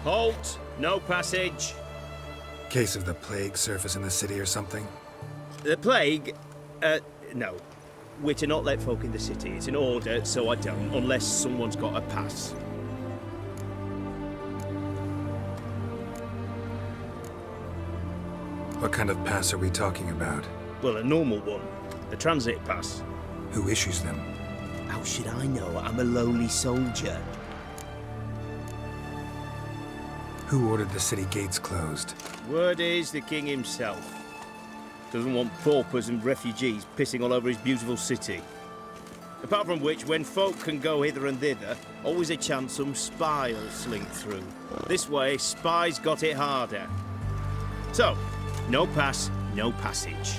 Halt! No passage. Case of the plague surface in the city or something? The plague? No. We're to not let folk in the city. It's an order, so I don't, unless someone's got a pass. What kind of pass are we talking about? Well, a normal one. A transit pass. Who issues them? How should I know? I'm a lowly soldier. Who ordered the city gates closed? Word is the king himself. Doesn't want paupers and refugees pissing all over his beautiful city. Apart from which, when folk can go hither and thither, always a chance some spy will slink through. This way, spies got it harder. So, no pass, no passage.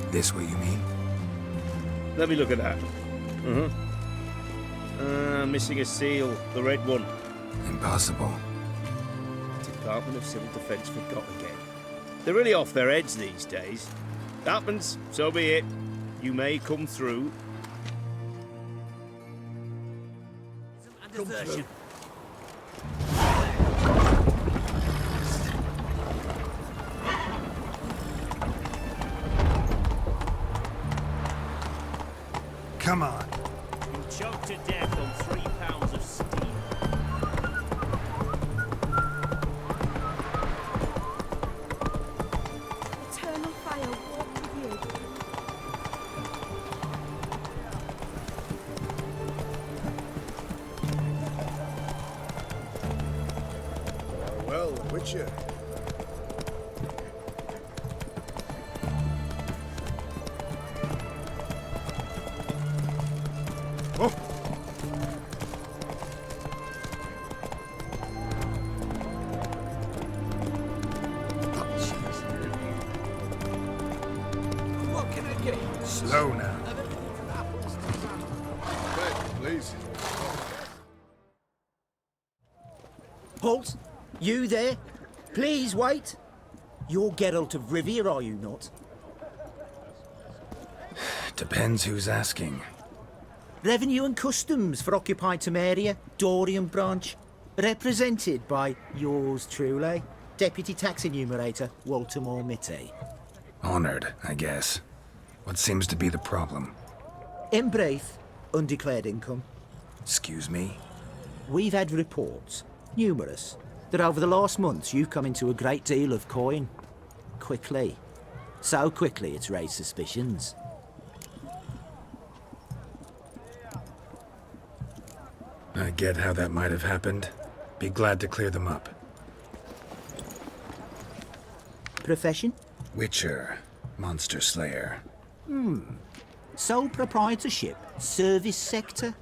This what you mean? Let me look at that. Missing a seal, the red one. Impossible. Department of Civil Defence forgot again. They're really off their heads these days. Happens, so be it. You may come through. Come through. Come on. You choked to death on 3 pounds of steam. Eternal fire walk with you. Well, Witcher. Oh! What can I get? Slow now. Quiet, please. Halt! You there? Please wait. You're Geralt of Rivia, are you not? Depends who's asking. Revenue and Customs for occupied Tamara, Dorian branch. Represented by yours truly, Deputy Tax Enumerator Walter Mitty. Honored, I guess. What seems to be the problem? In brief, undeclared income. Excuse me? We've had reports, numerous, that over the last months you've come into a great deal of coin. Quickly. So quickly it's raised suspicions. I get how that might have happened. Be glad to clear them up. Profession? Witcher. Monster Slayer. Sole proprietorship? Service sector?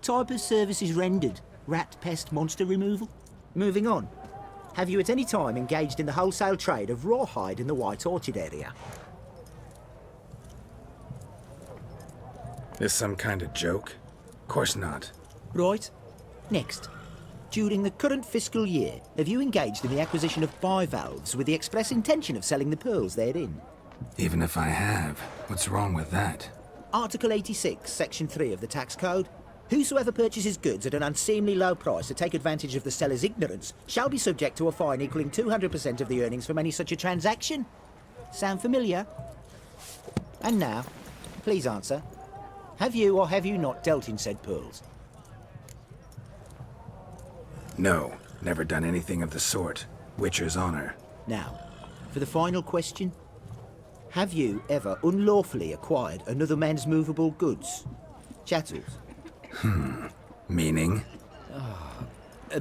Type of services rendered? Rat, pest, monster removal? Moving on. Have you at any time engaged in the wholesale trade of rawhide in the White Orchard area? This some kind of joke? Course not. Right. Next. During the current fiscal year, have you engaged in the acquisition of bivalves with the express intention of selling the pearls therein? Even if I have, what's wrong with that? Article 86, Section 3 of the Tax Code. Whosoever purchases goods at an unseemly low price to take advantage of the seller's ignorance shall be subject to a fine equaling 200% of the earnings from any such a transaction. Sound familiar? And now, please answer. Have you or have you not dealt in said pearls? No, never done anything of the sort. Witcher's honor. Now, for the final question. Have you ever unlawfully acquired another man's movable goods? Chattels? Meaning?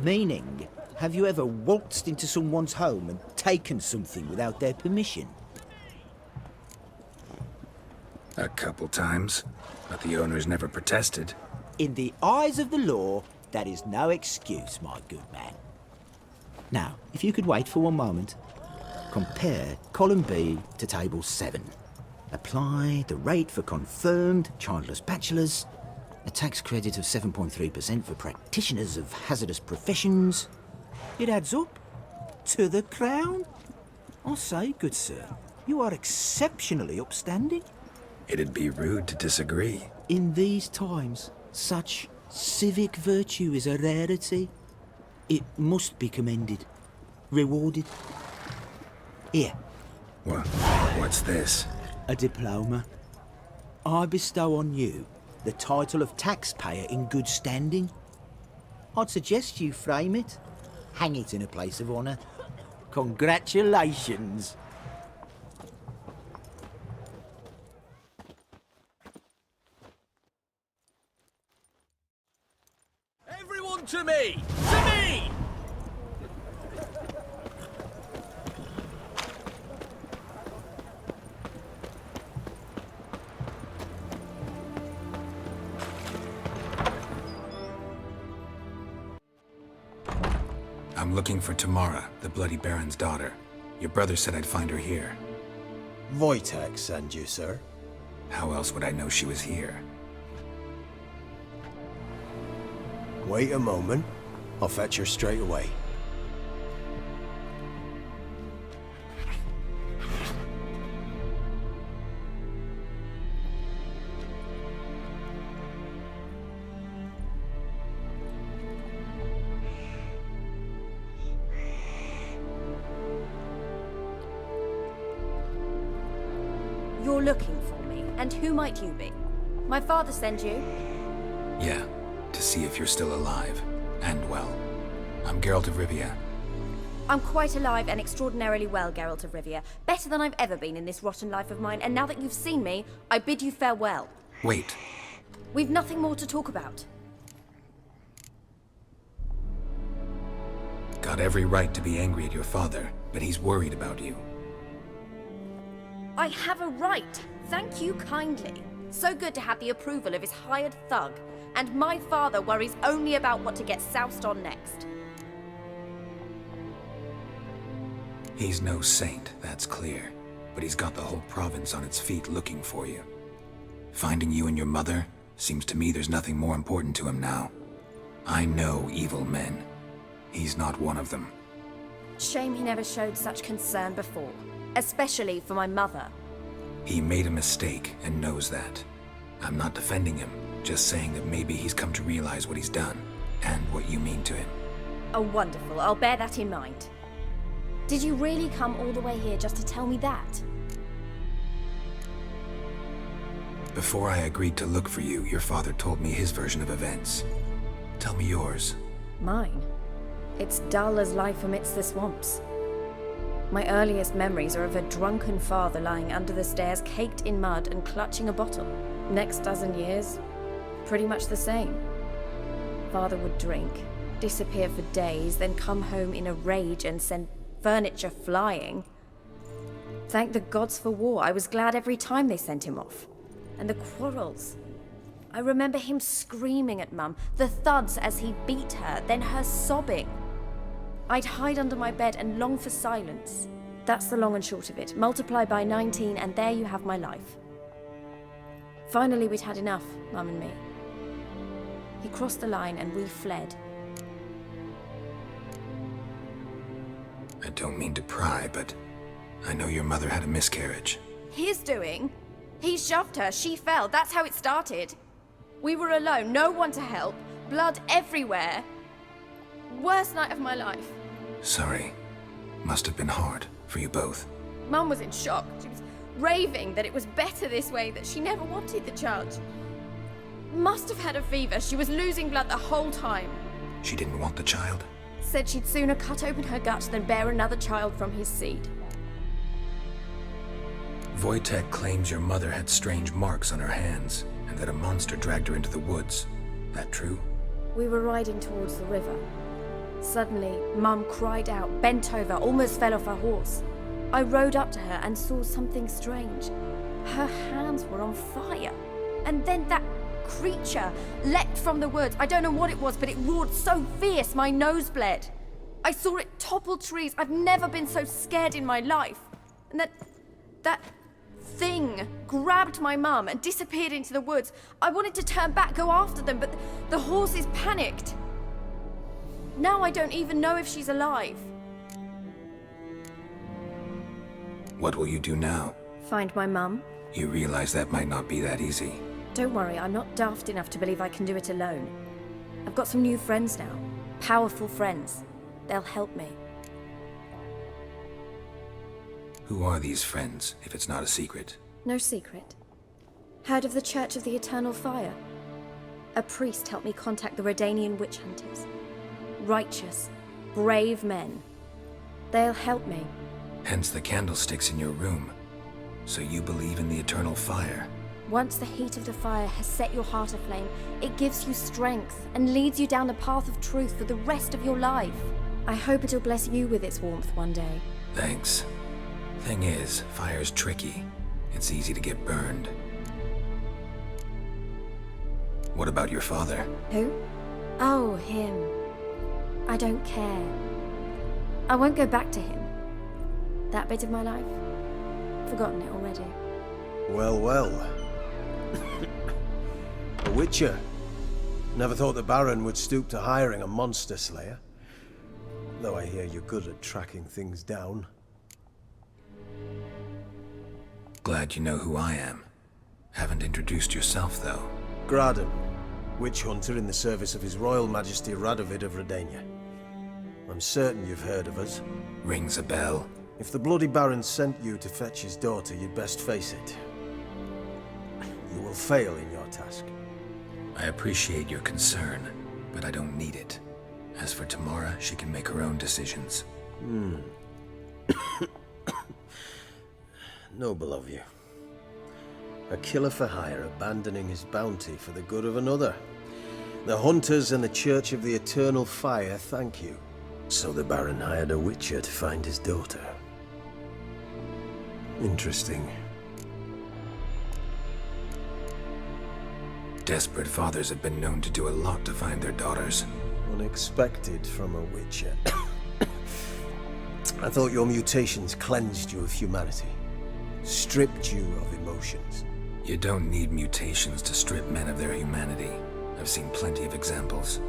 Meaning, have you ever waltzed into someone's home and taken something without their permission? A couple times, but the owners never protested. In the eyes of the law, that is no excuse, my good man. Now, if you could wait for one moment. Compare column B to table 7. Apply the rate for confirmed childless bachelors, a tax credit of 7.3% for practitioners of hazardous professions. It adds up to the crown. I say, good sir, you are exceptionally upstanding. It'd be rude to disagree. In these times, such Civic virtue is a rarity. It must be commended, rewarded. Here, What's this? a diploma. I bestow on you the title of taxpayer in good standing. I'd suggest you frame it, hang it in a place of honour. Congratulations. Everyone to me! To me! I'm looking for Tamara, the Bloody Baron's daughter. Your brother said I'd find her here. Wojtek send you, sir. How else would I know she was here? Wait a moment. I'll fetch her straight away. You're looking for me, and who might you be? My father sent you? Yeah, to see if you're still alive. And well. I'm Geralt of Rivia. I'm quite alive and extraordinarily well, Geralt of Rivia. Better than I've ever been in this rotten life of mine, and now that you've seen me, I bid you farewell. Wait. We've nothing more to talk about. Got every right to be angry at your father, but he's worried about you. I have a right. Thank you kindly. So good to have the approval of his hired thug. And my father worries only about what to get soused on next. He's no saint, that's clear. But he's got the whole province on its feet looking for you. Finding you and your mother, seems to me there's nothing more important to him now. I know evil men. He's not one of them. Shame he never showed such concern before. Especially for my mother. He made a mistake and knows that. I'm not defending him, just saying that maybe he's come to realize what he's done, and what you mean to him. Oh, wonderful. I'll bear that in mind. Did you really come all the way here just to tell me that? Before I agreed to look for you, your father told me his version of events. Tell me yours. Mine? It's dull as life amidst the swamps. My earliest memories are of a drunken father lying under the stairs, caked in mud and clutching a bottle. Next dozen years, pretty much the same. Father would drink, disappear for days, then come home in a rage and send furniture flying. Thank the gods for war. I was glad every time they sent him off. And the quarrels. I remember him screaming at Mum, the thuds as he beat her, then her sobbing. I'd hide under my bed and long for silence. That's the long and short of it. Multiply by 19 and there you have my life. Finally, we'd had enough, Mum and me. He crossed the line and we fled. I don't mean to pry, but I know your mother had a miscarriage. His doing? He shoved her, she fell, that's how it started. We were alone, no one to help, blood everywhere. Worst night of my life. Sorry. Must have been hard for you both. Mum was in shock. She was raving that it was better this way, that she never wanted the child. Must have had a fever. She was losing blood the whole time. She didn't want the child? Said she'd sooner cut open her gut than bear another child from his seed. Wojtek claims your mother had strange marks on her hands, and that a monster dragged her into the woods. That true? We were riding towards the river. Suddenly, Mum cried out, bent over, almost fell off her horse. I rode up to her and saw something strange. Her hands were on fire. And then that creature leapt from the woods. I don't know what it was, but it roared so fierce my nose bled. I saw it topple trees. I've never been so scared in my life. And that thing grabbed my mum and disappeared into the woods. I wanted to turn back, go after them, but the horses panicked. Now I don't even know if she's alive. What will you do now? Find my mum? You realize that might not be that easy. Don't worry, I'm not daft enough to believe I can do it alone. I've got some new friends now. Powerful friends. They'll help me. Who are these friends, if it's not a secret? No secret. Heard of the Church of the Eternal Fire? A priest helped me contact the Redanian witch hunters. Righteous, brave men. They'll help me. Hence the candlesticks in your room. So you believe in the eternal fire? Once the heat of the fire has set your heart aflame, it gives you strength and leads you down a path of truth for the rest of your life. I hope it'll bless you with its warmth one day. Thanks. Thing is, fire's tricky. It's easy to get burned. What about your father? Who? Oh, him. I don't care. I won't go back to him. That bit of my life? Forgotten it already. Well, well. A witcher. Never thought the Baron would stoop to hiring a monster slayer. Though I hear you're good at tracking things down. Glad you know who I am. Haven't introduced yourself, though. Graden, witch hunter in the service of His Royal Majesty Radovid of Redania. I'm certain you've heard of us. Rings a bell. If the Bloody Baron sent you to fetch his daughter, you'd best face it. You will fail in your task. I appreciate your concern, but I don't need it. As for Tamara, she can make her own decisions. Noble of you. A killer for hire abandoning his bounty for the good of another. The hunters and the Church of the Eternal Fire thank you. So the Baron hired a witcher to find his daughter. Interesting. Desperate fathers have been known to do a lot to find their daughters. Unexpected from a witcher. I thought your mutations cleansed you of humanity. Stripped you of emotions. You don't need mutations to strip men of their humanity. I've seen plenty of examples.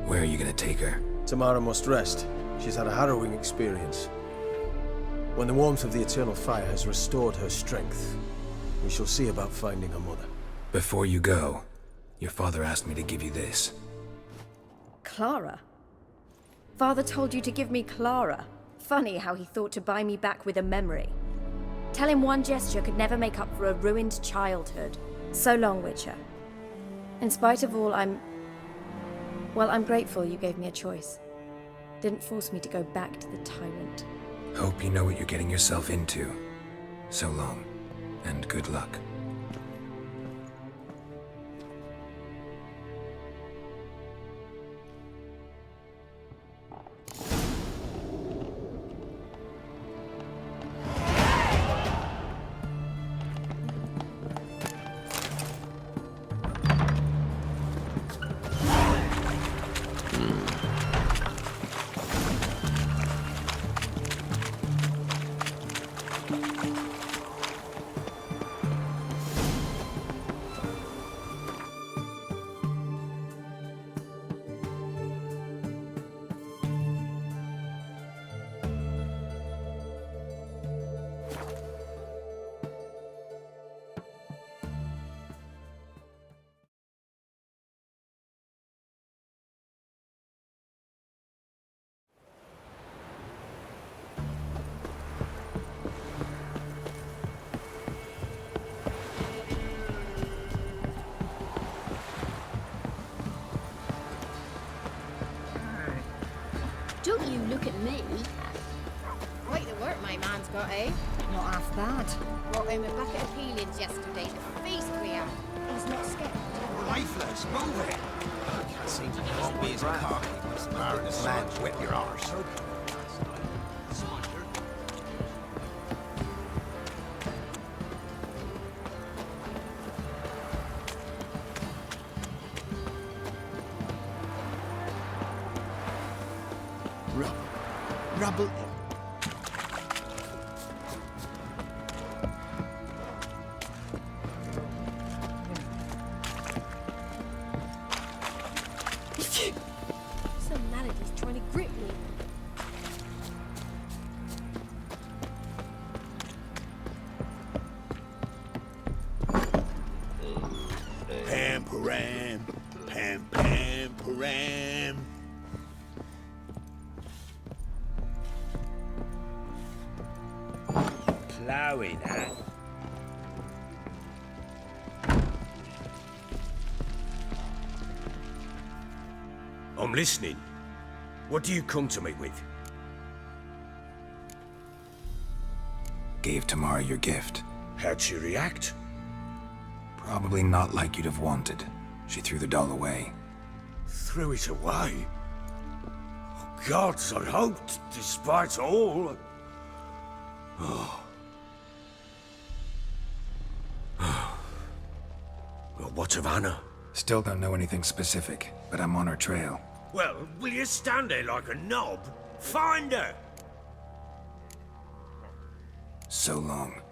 Where are you gonna take her? Tamara must rest. She's had a harrowing experience. When the warmth of the Eternal Fire has restored her strength, we shall see about finding her mother. Before you go, your father asked me to give you this. Clara? Father told you to give me Clara. Funny how he thought to buy me back with a memory. Tell him one gesture could never make up for a ruined childhood. So long, Witcher. In spite of all, I'm grateful you gave me a choice. Didn't force me to go back to the tyrant. Hope you know what you're getting yourself into. So long, and good luck. Don't you look at me. Quite the work my man's got, eh? Not half bad. Brought him a bucket of peelings yesterday. The feast we have. He's not scared. Lifeless, move it! Can't seem to won't be as cocky as the Baron is man, whip your arse. Rubble. Some malady's trying to grip me. Hand param, pam, pam, param. Ploughing, eh? I'm listening. What do you come to me with? Gave Tamara your gift. How'd she react? Probably not like you'd have wanted. She threw the doll away. Threw it away? Oh, gods, I hoped, despite all. Oh. Well, what of Anna? Still don't know anything specific, but I'm on her trail. Well, will you stand there like a knob? Find her! So long.